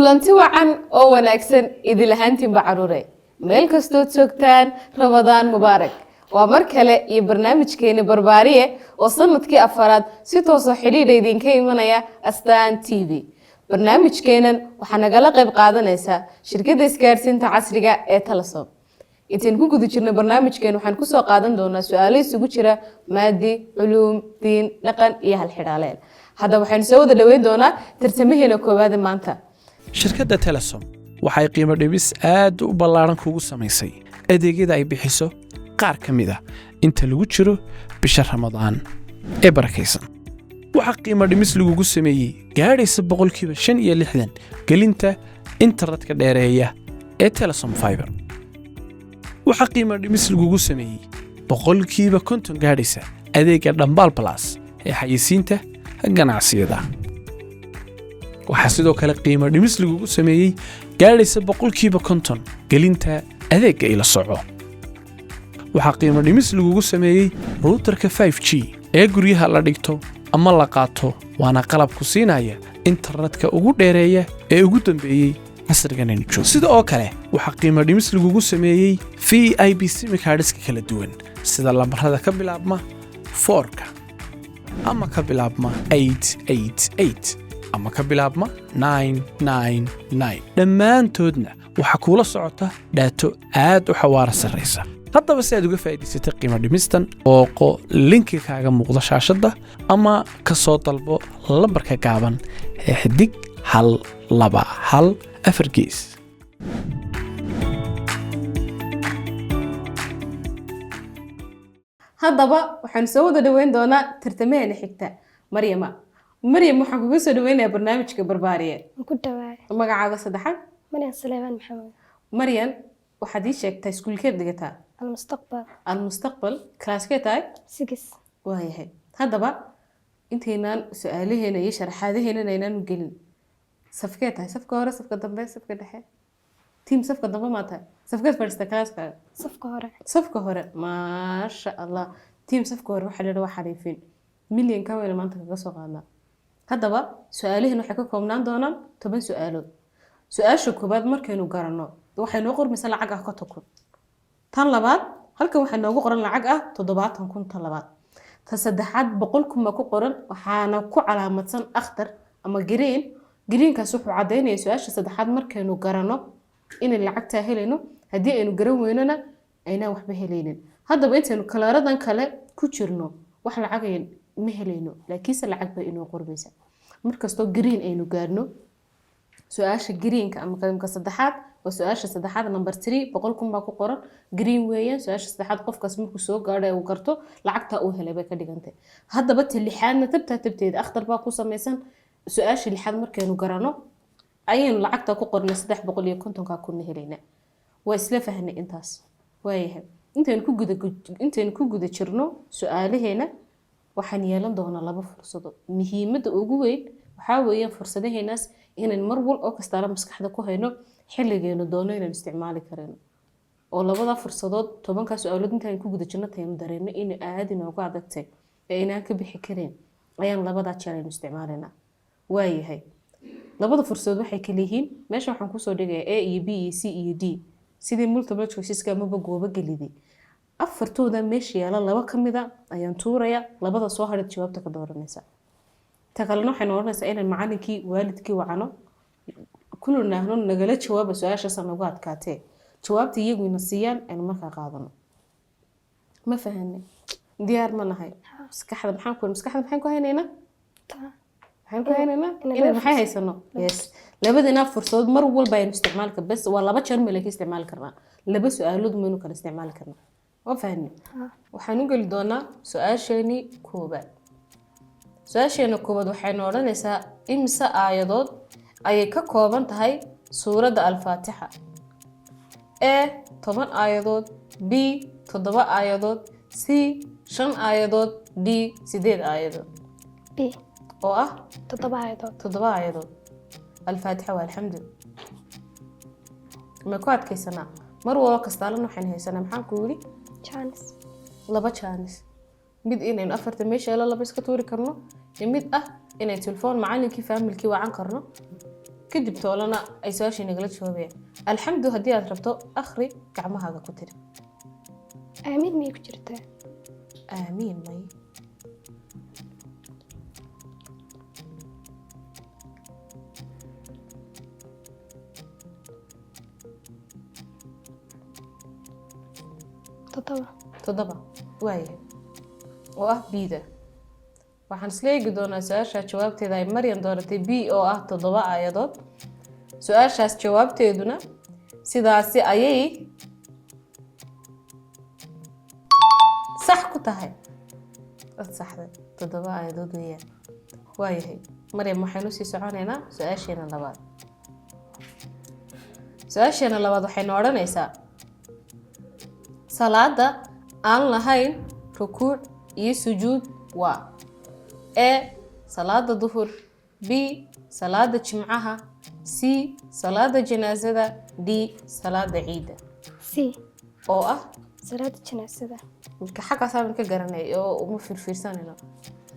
kulanti wacan oo wanaagsan idil ahaantiinba caruure meel kastood joogtaan Ramadaan mubaarak waa mar kale iyo barnaamijkeena Barbaariye oo sanadkii afaraad si toos ah xiriir idinka imanaya Astaan TV barnaamijkeenan waxa nagala qayb qaadanaysa shirkadda isgaarsiinta casriga ee Telesom intaan ku guda jirnay barnaamijkeen waxaan ku soo qaadan doonaa su'aalo isugu jira maadi culuum diin dhaqan iyo hal xidhaaleel hadda waxaan soo wada dhaweyn doonaa tartamaheena koowaad maanta shirkadda Telesom waxay qiimo dhibis aad u ballaaran kugu samaysay adeegyada ay bixiso qaar ka mid ah inta lagu jiro bisha Ramadaan ee barakaysan waxa qiimo dhimis lagu sameeyay gaadhaysa 65% gelinta internetka dheereeya ee Telesom Fiber waxa qiimo dhimis lagu sameeyay 50% gaadhaysa adeega Dhambaal Plus ee xayisiinta ganacsiyada waxa sidoo kale qiimo dhimis lagu sameeyay gaadhaysa 50% gelinta adeega ila soco waxa qiimo dhimis lagu sameeyay routerka 5G ee guryaha la dhigto ama la qaato waana qalab ku siinaya internetka ugu dheereeya ee ugu dambeeyay casrigan injo sidoo kale waxa qiimo dhimis lagu sameeyay VIP SIM cardska kala duwan sida lambarada ka bilaabma 4ka ama ka bilaabma 888 ama ka bilaabma 999 dhammaantoodna waxa kula socota daato aad u xawaara sareysa haddaba si aad uga faa'iidaysatay qiimo dhimistan oo linki kaaga muuqda shaashada ama ka soo dalbo lambarka gaaban ee xidig 121 gees haddaba waxaan soo wada dhaweyn doonaa tartamaheena xigta Maryam waxaan kugu soo dhaweynayaa barnaamijka Barbaariye ku dhawaad magacaaga saddexaad Maryam Suleyman Maxamed Maryam waxaad ii sheegtay iskuulkeed dhigataa المستقبل كلاسكي تاي 6 waayahay haddaba inteenan su'aalaheena iyo sharaxaadaheena inaan gelin safkee tahay safka hore safka dambe safka dhexe team safka dambe ma tahay safka first class-ka safka hore ma sha Allah team safka hore waxa la xariifin milyan ka weyn maanta kaga soo qaadna haddaba su'aalaheena waxay ka koobnaan doonaan 10 su'aalood su'aasha koobaad markaynu garanno waxay noo qormaysaa lacag ah ka tokon tan labaad halka waxa noogu qoran lacag ah 70,000 tan labaad ta saddexaad 100,000 ma ku qoran waxaana ku calaamadsan akhtar ama green kaas wuxuu cadeynaya su'aasha saddexaad markaynu garanno in lacagta helayno hadii aynu garan weynana ayna waxba helaynin haddaba intaynu kalaaradan kale ku jirno wax lacag ay ma helayno laakiinse lacag bay inoo qormaysa markastoo green aynu gaarno su'aasha greenka ama qeybka saddexaad وسؤاشة صدحات نمبر 3 بقولكم باكو قرن جرين ويا سؤاشة صدحات قف كاسمكو سو قاعدة وقرتو لعقتها أوهلا بك ديجنتي هذا بت اللي حالنا تبتدي أخطر باكو سميسن سؤاشة اللي حال مركانو قرنو أين لعقتها كو قرن صدح بقول يكونتم كاكون هلينا وإسلافه هني إنتاس وياه أنت نكو جد تشرنو سؤاله هنا وحنيالن دونا لبا فرصة مهمة وجوين وحاول فرصة ناس إن المرول أو كستارة مسكحة كو هينو xilligeenu doono inaan isticmaali kareyno oo labada fursadood 10 su'aalood intaan ku guda jirno taynu dareeno in aad inoogu adagtay ee inaan ka bixi kareen ayaan labada jeer isticmaalina waayahay labada fursadood waxay kala yihiin meesha waxaan ku soo dhigay A iyo B iyo C iyo D sidii multiple choice-ka ama goobo geliday afartooda meesha yaala laba kamida ayaan tuuraya labada soo haray jawaabta ka dooranaysa ta kalena waxay noqonaysaa in macallinkii waalidkii wacano كلنا هنون نقلت جواب سؤال سنوات كاتي جوابتي يجوا نسيان أنا ما كقاضنا ما فهمني ديار ما نهاي مسكحة بحنكون هنا بحنكون هنا إلى بحي هاي سنة يس لابد فرصة مر أول بين استعمالك بس والله بتشرم لك استعمال كرنا لبس سؤالود منو كان استعمال كرنا ما فهمني وحنقول دونا سؤال شيني كوبات سؤال شيني كوبات وحنورا نساء إمسا آيادود ayay ka kooban tahay suurada al-Faatiha A 10 aayadood B 7 aayadood C 5 aayadood D 8 aayadood B oo ah 7 aayadood al-Faatiha walxamdu ma ku adkaysana mar walba kastaalana waxaan haysanaa maxaan ku yiri laba chance mid inaynu afarta meesha laba iska tuuri karno mid ah inay telefoon macallinkii familkii wacan karno kadib toolana ay su'aashii nagala jawaabeen alxamdu haddii aad rabto akhri gacmahaaga ku tiri aamiin miyay ku jirtaa aamiin may toddoba waayahay oo ah bida waxaan isla eegi doonaa su'aasha jawaabteeda ay Maryam dooratay b oo ah 7 aayadood su'aashaas jawaabteeduna sidaasi ayay sax ku tahay saxda 7 aayadood weeyaan waayahay Maryam waxaynu sii soconaynaa su'aasheena labaad waxaynu odhanaysaa salaada aan lahayn rukuuc iyo sujuud waa A salaada duhur B salaada jimcaha C salaada janaasada D salaada ciida C oo ah salaada janaasada marka xaqaas aan ka garanay oo uma fiirsanayno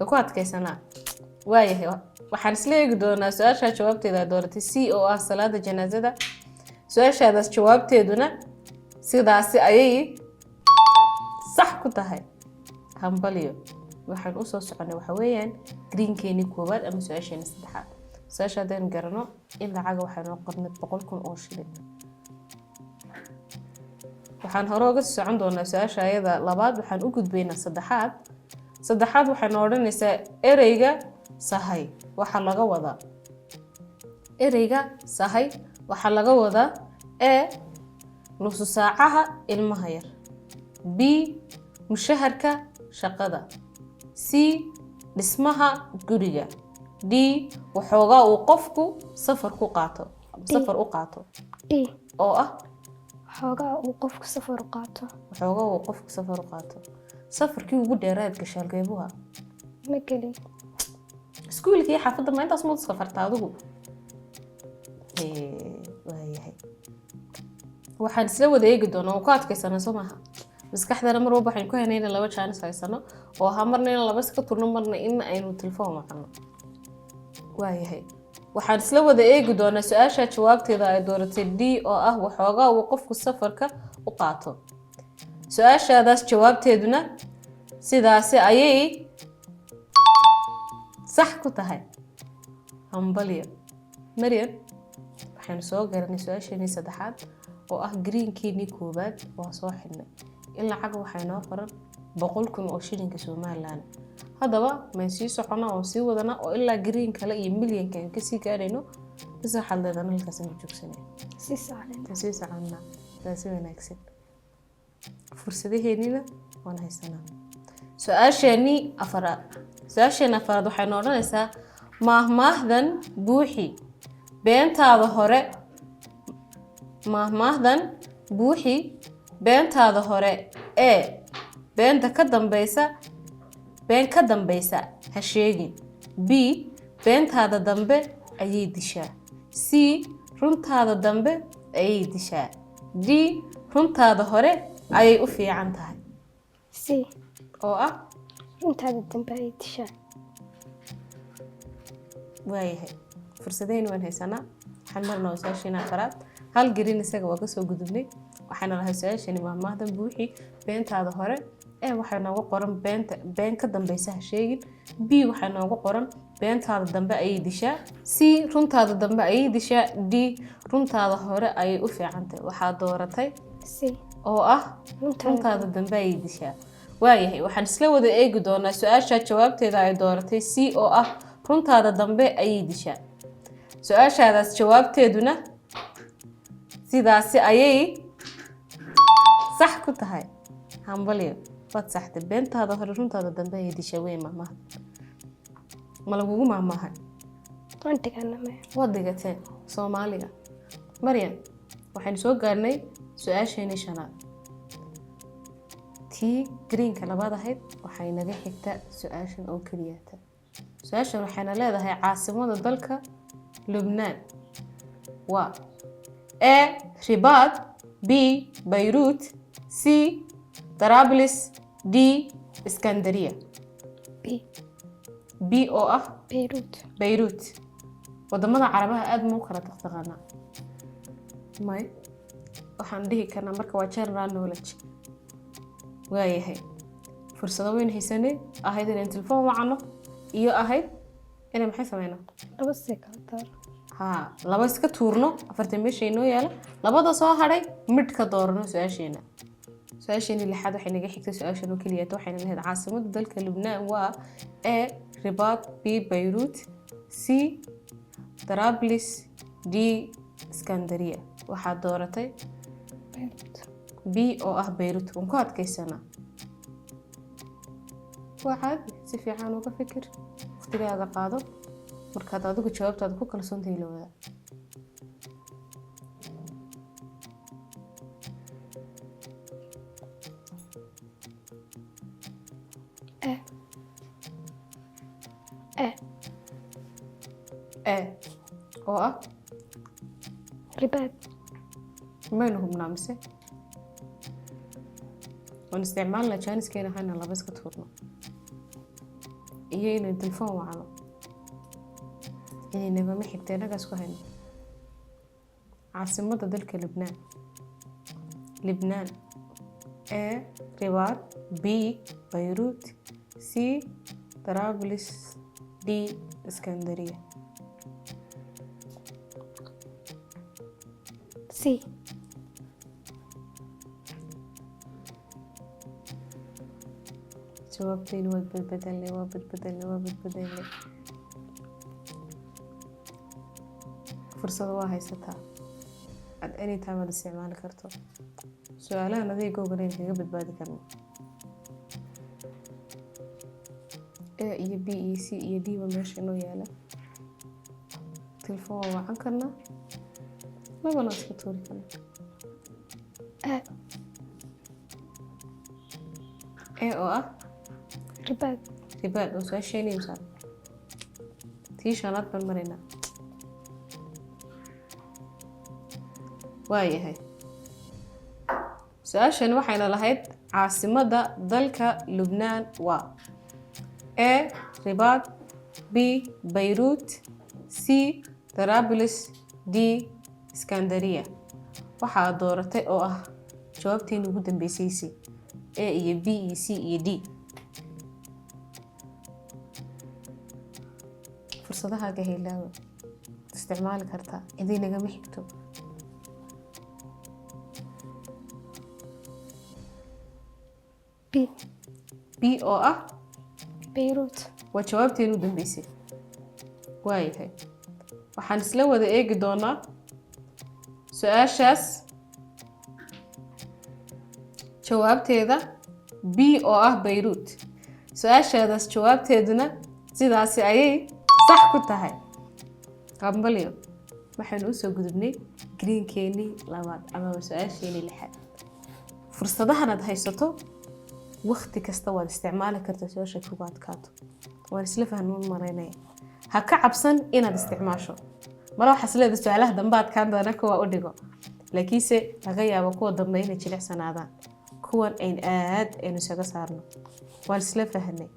ku adkaysanaa waayahay waxaan isla eegi doonaa su'aasha jawaabteeda dooratay C oo ah salaada janaasada su'aashaadaas jawaabteeduna sidaasi ayay sax ku tahay hambaliyo waxaan u soo soconay waxa weeyaan greenkeeni koowaad ama su'aasheena saddexaad su'aasha hadaan garano in lacaga waxaan noo qornay 100,000 oo shilin waxaan hore uga socon doonaa su'aasha ayada labaad waxaan u gudbaynaa saddexaad waxaan odhanaysaa erayga sahay waxa laga wadaa erayga sahay waxa laga wadaa A nusu saacaha ilmaha yar B mushaharka shaqada C dhismaha guriga D waxoogaa uu qofku safar u qaato D oo ah waxoogaa uu qofku safar u qaato safarkii ugu dheeraad gashay halkeebuha ma gelin iskuulkii xaafadda ma intaas mud safarta adigu waayahay waxaan isla wada eegi doonaa oo ku adkaysana soo maaha maskaxdana mar walba waxaan ku haynayna 2 chance haysano oo ha marna in 2 iska turno marna in aynu telefoon wacno waayahay waxaan isla wada eegi doonaa su'aasha jawaabteeda ay dooratay D oo ah waxoogaa uu qofku safarka u qaato su'aashaadaas jawaabteeduna sidaasi ayay sax ku tahay hambaliyo Maryam waxaan soo garanay su'aasheeni saddexaad oo ah greenkeeni koowaad waa soo xidhnay in lacag waxay noo qoran 100,000 oo shilinka Soomaaliland haddaba ma sii soconaa oo sii wadana oo ilaa green kale iyo milyankan ka sii gaarayno bisa xalladana halkaas aan joogsanay si socona taasi wanaagsan fursadaheenina waan haysanaa su'aasheeni afaraad waxay odhanaysaa maahmaahdan buuxi beentaada hore ee been ka dambaysa ha sheegin B beentaada dambe ayay dishaa C runtaada dambe ayay dishaa D runtaada hore ayay u fiican tahay C oo ah runtaada dambe ayay dishaa waayahay fursadeen waan haysanaa waxaan marnaa su'aasheena afaraad hal green isaga waa ka soo gudubnay waxaana lahayd su'aasheeni maahmaahdan buuxi beentaada hore ee waxay noogu qoran been ka dambaysa ha sheegin B waxay noogu qoran beentaada dambe ayay dishaa C runtaada dambe ayay dishaa D runtaada hore ayay u fiican tahay waxaa dooratay C oo ah runtaada dambe ayay dishaa waayahay waxaan isla wada eegi doonaa su'aasha jawaabteeda ay dooratay C oo ah runtaada dambe ayay dishaa su'aashaadaas jawaabteeduna sidaasi ayay sax ku tahay hambaliyo waad saxday beentaada hore runtaada dambe ayay dishaa wey maahmaah ma lagugu maahmaahay waad dhigateen Soomaaliga Maryam waxaan soo gaarnay su'aasheeni shanaad tii greenka labaad ahayd waxay naga xigtaa su'aashan oo kaliya su'aashan waxayna leedahay caasimada dalka Lubnaan waa A Ribaad B Beirut C Tarablis D Iskandariya B oo ah Beirut wadamada carabaha aad ma u kala taqtaqaana may waxaan dhihi karnaa marka waa general knowledge waayahay fursado weyn haysanay ahayd inaan telefoon wacno iyo ahayd inaan maxay sameynaa laba sekondar ها لaba iska tuurno afartan meesha inoo yaala labada soo haray mid ka doorano su'aasheena lixaad waxay naga xigtay su'aashan oo kaliya waxayna lahayd caasimadda dalka Lubnaan waa A Rabat B Beirut C Trablis D Iskandariya waxaa dooratay B oo ah Beirut waan ku adkaysanaa waxaad si fiican uga fikir waqtigaaga qaado markaad adigu jawaabtaada ku kalsoon tahay lawada oo ah Rabat maynu hubnaa mise waan isticmaalna jaaniskeena hana laba iska tuurno iyo inaan telefoon wacno inayna ma xigtay nagaas ku hayno caasimadda dalka Lubnaan A Rabat B Beirut C Trablis D Iskandariya C jawaabtaynu waa badbedelnay fursado waa haysataa aad anytime aad isticmaali karto su'aalahan adeegoogan aynu kaga badbaadi karno A iyo B iyo C iyo D waa meesha inoo yaala telefoon waa wacan karnaa labana iska tuuri karnaa A oo ah Rabat oo su'aasheena imsaan tii shanaad baan maraynaa waayahay su'aashan waxayna lahayd caasimadda dalka Lubnaan waa A Rabat B Beirut C Trablis D Iskandariya waxaa dooratay oo ah jawaabteena ugu dambeysay A iyo B iyo C iyo D fursadahaaga helaawa isticmaali kartaa idin nagama xigto B oo ah Beirut waa jawaabteenu dambeysay waayahay waxaan isla wada eegi doonaa su'aashaas jawaabteeda B oo ah Beirut su'aashaadaas jawaabteeduna sidaasi ayay sax ku tahay qambaliyo waxaan u soo gudubnay greenkeenii labaad ama su'aasheenii lixaad fursadahan aad haysato waqti kasta waad isticmaali kartaa su'aasha kugu adkaato waan isla fahmin maraynaya ha ka cabsan inaad isticmaasho mara waxaas leedahay su'aalaha dambe adkaan doona kuwa u dhigo laakiinse laga yaabo kuwa dambe inay jilicsanaadaan kuwan aad aynu isaga saarno waan isla fahnay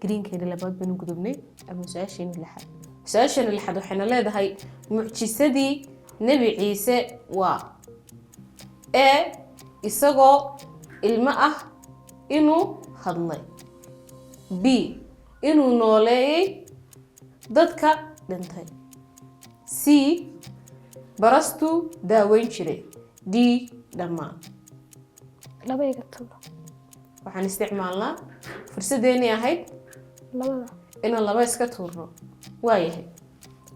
greenkeena labaad baynu gudubnay ama su'aasheenii lixaad su'aasheenii lixaad waxayna leedahay mucjisadii Nabi Ciise waa A isagoo ilmo ah inuu hadlay B inuu nooleeyay dadka dhintay C barastu daaweyn jiray D dhammaan laba iga tuuro waxaan isticmaalnaa fursadeeni ahayd labada inaan laba iska tuurno waayahay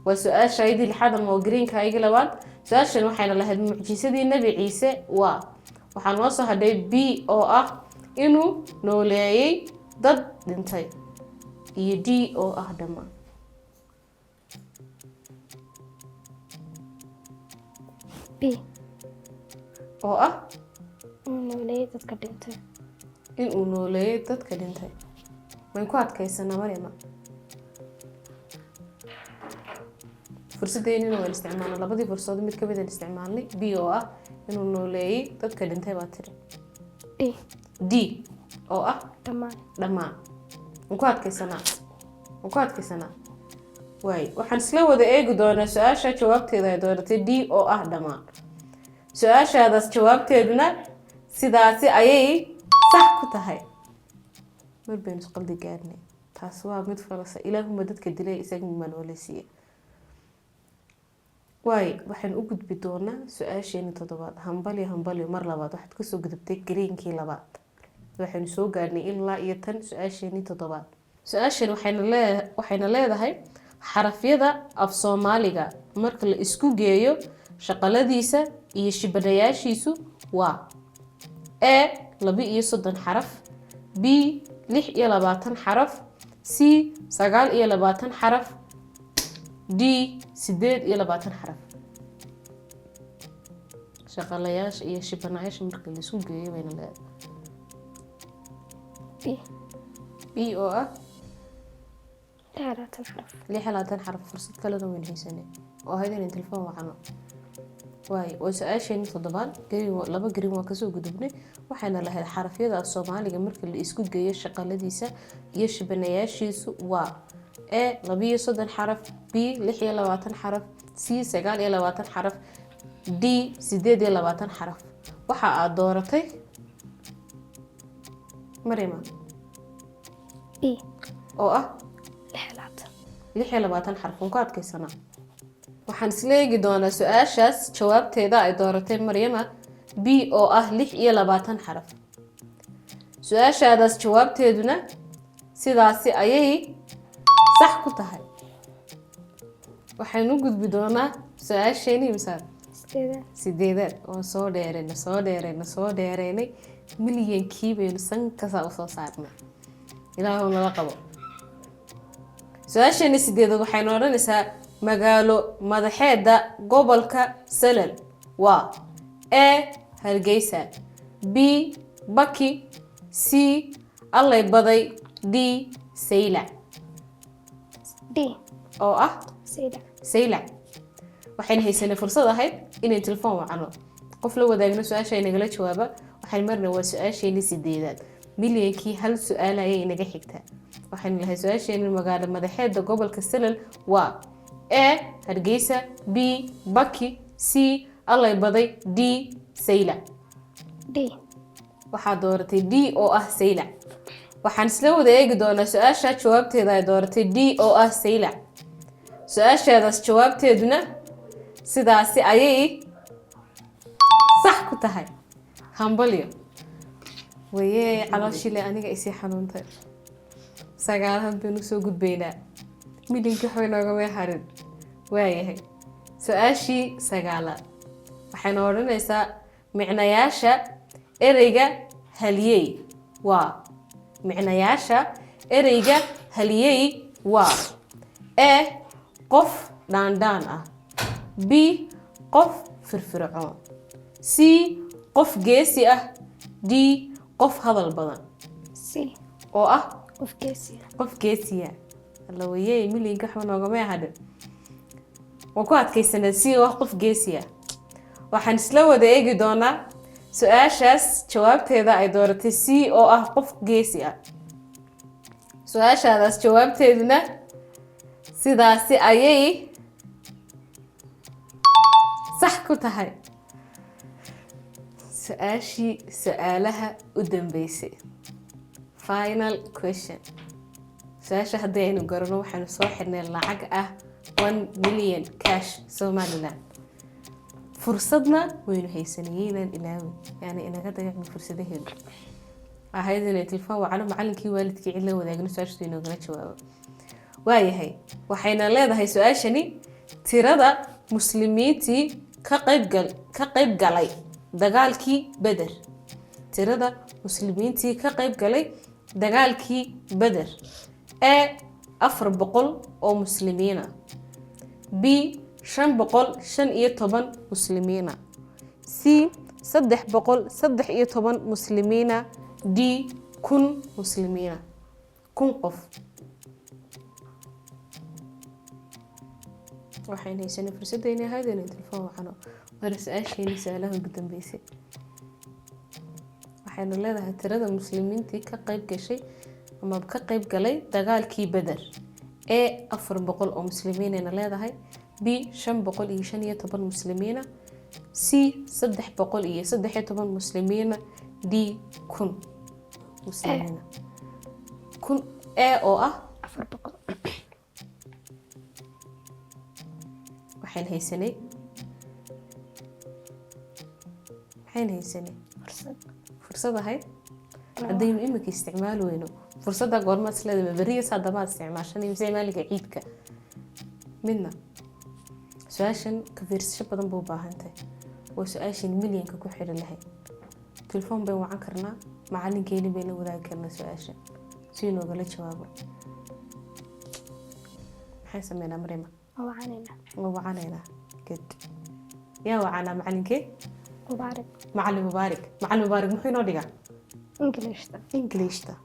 waa su'aashaydii lixaad ama greenkaygii labaad su'aashan waxayna lahayd mucjisadii Nabi Ciise waa waxaan noo soo hadhay B oo ah inuu nooleeyay dad dhintay iyo D oo ah dhammaan B oo ah nooleeyay dadka dhintay inuu nooleeyay dadka dhintay waan ku adkaysanaa Maryama fursadeenina waan isticmaalnay labadii fursadood mid ka mid ah isticmaalnay B oo ah inuu nooleeyay dadka dhintay baa tiri D oo ah dhammaan waan ku adkaysanaa واي waxaan isla wada eegi doonaa su'aasha jawaabteeda ay dooratay D oo ah dhamaan su'aashaadaas jawaabteeduna sidaasi ayay sax ku tahay mar baynu isqaldi gaarnay taas waa mid falasa ilaahuma dadka dilay isaga ma nooleesiye واي waxaan u gudbi doonaa su'aasheena toddobaad hambali mar labaad waxaad ka soo gudubtay greenkii labaad waxaan soo gaarnay ilaa iyo tan su'aasheena toddobaad su'aashan waxayna leedahay xarafyada af Soomaaliga marka la isku geeyo shaqaladiisa iyo shibanayaashiisu waa A 32 xaraf B 26 xaraf C 29 xaraf D 28 xaraf shaqalayaasha iyo shibanayaasha marka la isku geeyo wayna leedahay B oo ah 26 xaraf fursad kale oo weyn haysanay oo haydeen telefoon wacano واي وسؤاشين تضبان لaba green waa kasoo gudubnay waxaana lahayd xarafyada af Soomaaliga marka la isku geeyo shaqaladiisa iyo shibanayaashiisu waa A 32 xaraf B 26 xaraf C 29 xaraf D 28 xaraf waxa aad dooratay Mariima B oo ah 26 xaraf ku adkaysana waxaan isla eegi doonaa su'aashaas jawaabteeda ay dooratay Mariima B oo ah 26 xaraf su'aashaadaas jawaabteeduna sidaasi ayay sax ku tahay waxaan u gudbi doonaa su'aasheena misaal sideedaad oo soo dheereynay milyankii baynu sankasaa u soo saarnay ilaahu nala qabo su'aasheena sideedaad waxayna odhanaysaa magaalo madaxeeda gobolka Salal waa A Hargeysa B Baki C Allay Baday D Saylac D oo ah Saylac waxaan haysanay fursad ahayd inaan telefoon wacano qof la wadaagno su'aasha inagala jawaaba waxaan marnaa waa su'aasheena sideedaad milyankii hal su'aal ayay inaga xigtaa waxaan lahayd su'aasheena magaalo madaxeeda gobolka Salal waa A Hargeysa B Baki C Allay Baday D Saylac D waxaa dooratay D oo ah Saylac waxaan isla wada eegi doonaa su'aasha jawaabteeda ay dooratay D oo ah Saylac su'aashaadaas jawaabteeduna sidaasi ayay sax ku tahay hambalyo wayee calooshile aniga isii xanuuntay sagaalahan baynu soo gudbaynaa midinka xoynooga way harin waayahay su'aashii sagaalaad waxayna odhanaysaa micnayaasha erayga haliyey waa micnayaasha erayga haliyey waa A qof dhaandhaan ah B qof firfircoon C qof geesi ah D qof hadal badan C oo ah qof geesiya alla wayee milyanka xoynooga way harin waan ku adkaysanaa C oo ah qof geesiya waxaan isla wada eegi doonaa su'aashaas jawaabteeda ay dooratay C oo ah qof geesi ah su'aashaadaas jawaabteeduna sidaasi ayay sax ku tahay su'aalaha u dambeysay final question su'aasha haddii aynu garano waxaanu soo xidhnay lacag ah 1 million cash Somaliland fursadna waynu haysanayeen ilaawi yani inaga dagacno fursadaheena ahayd inay telefoon wacno macallinkii waalidkii cid la wadaagno su'aashooda inagala jawaabo waayahay waxayna leedahay su'aashani tirada muslimiintii ka qayb galay dagaalkii Badr tirada muslimiintii ka qayb galay dagaalkii Badr A 400 oo muslimiina B 515 muslimiina C 313 muslimiina D 1000 muslimiina 1000 qof waxayna haysanay fursadayna ahayd inaan telefoon wacno mar su'aasheena su'aalaha ugu dambeysay waxayna leedahay tirada muslimiintii ka qayb gashay ama ka qayb galay dagaalkii Badr A 400 oo muslimiin ayna leedahay, B 515 muslimiina, C 313 muslimiina, D 1000 muslimiina. 1000 A oo ah 400 waxaan haysanay fursad ahayd haddaynu imika isticmaal weyno fursadda goormaad isleedahay beriya saadamaad isticmaashan iyo isticmaaliga ciidka midna su-aashan ka fiirsasho badan buu baahantahay waa su-aashan milyanka ku xidhan lahayd telefoon bayn wacan karnaa macalinkeeni bayna wadaagi karnaa su-aashan si inoogala jawaabo maxay sameynaa Maryama ووعانينا good يا وعانا معلنكي مبارك معلم مبارك محي نوديغا انجليشتا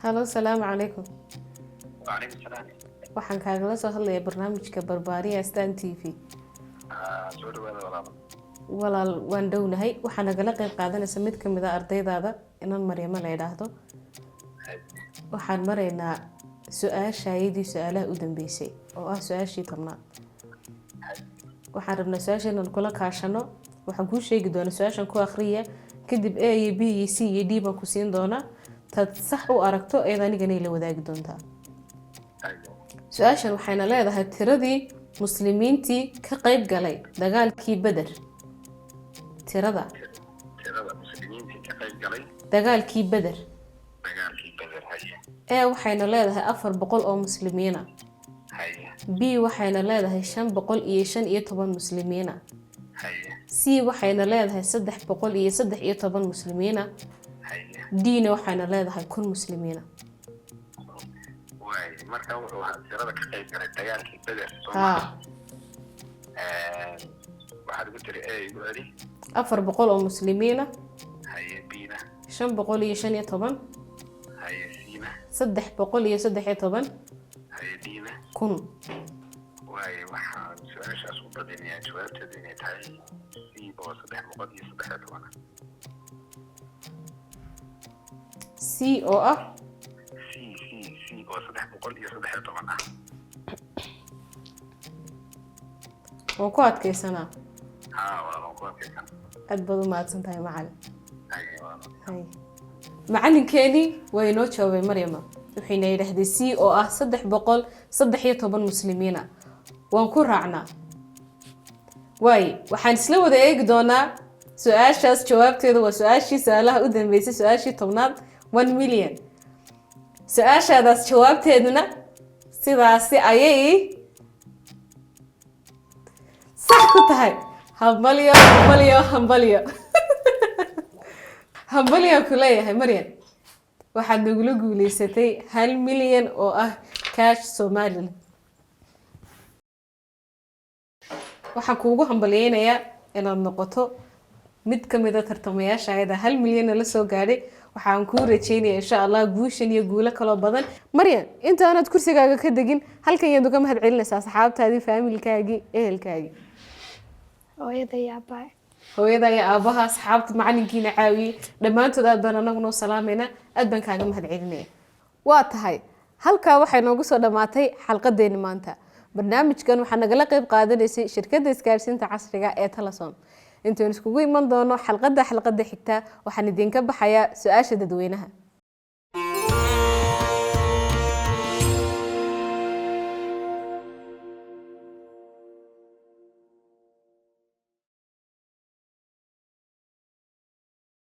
هلو السلام عليكم. وعليكم السلام. waxaan kaagala soo hadlayaa barnaamijka Barbaariye Astaan TV. soo dhawaada walaal. walaal waan dhownahay waxaan nagala qayb qaadanaysa mid kamid ah ardaydaada inaan Maryama la yiraahdo. waxaan maraynaa su'aashaydii su'aalaha u dambeysay oo ah su'aashii tobnaad. waxaan rabnaa su'aashan inaan kula kaashano waxaan kuu sheegi doonaa su'aashan ku akhriya kadib A iyo B iyo C iyo D baan ku siin doonaa tad sax u aragto eed anigana la wadaagi doontaa. su-aashan waxayna leedahay tiradii muslimiintii ka qayb galay dagaalkii Badr. tirada muslimiintii ka qayb galay dagaalkii Badr haya waxayna leedahay 400 oo muslimiina haya B waxayna leedahay 515 muslimiina haya C waxayna leedahay 313 muslimiina haya D waxayna leedahay 1000 muslimiina. marka wuxuu tirada ka qayb galay dagaalkii Badr waxaad ugu tiri A ugu adi 400 oo muslimiina haya Bina 515 haya Sina 313 haya Dina 1000. waxaan su-aashaas u badinayaa jawaabteedu inay tahay C oo 313 C oo ah waan ku adkaysanaa aad baad u mahadsantahay macalin. macalinkeeni waa inoo jawaabay Maryama waxayna yidhaahdeen C oo ah 313 muslimiina waan ku raacnaa. waxaan isla wada eegi doonaa su-aashaas jawaabteedu waa su-aashii su'aalaha u dambeysay su-aashii tobnaad 1 milyan. su-aashaadaas jawaabteeduna sidaasi ayay sax ku tahay. hambalyo hambalyo ku leeyahay Maryam waxaad nagula guuleysatay 1 milyan oo ah cash Somaliland. waxaan kuugu hambalyeynayaa inaad noqoto mid kamid ah tartamayaasha 1 milyan la soo gaadhay. waxaan ku rajeynayaa insha Allah guushan iyo guulo kala badan. Maryam intaanad kursigaaga ka degin halkan yaad uga mahad celinaysaa asxaabtaadii familkaagii ehelkaagii hooyada iyo aabaha asxaabta macalinkiina caawiyay dhammaantood aad baan anaguna salaamayna aad baan kaaga mahad celinaya. waa tahay halkaa waxay noogu soo dhamaatay xalqadeeni maanta. barnaamijkan waxaa nagala qayb qaadanaysay shirkadda isgaarsiinta casriga ee Telesom. intaan iskugu iman doono xalqadda xigta waxaan idinka baxayaa su'aasha dadweynaha.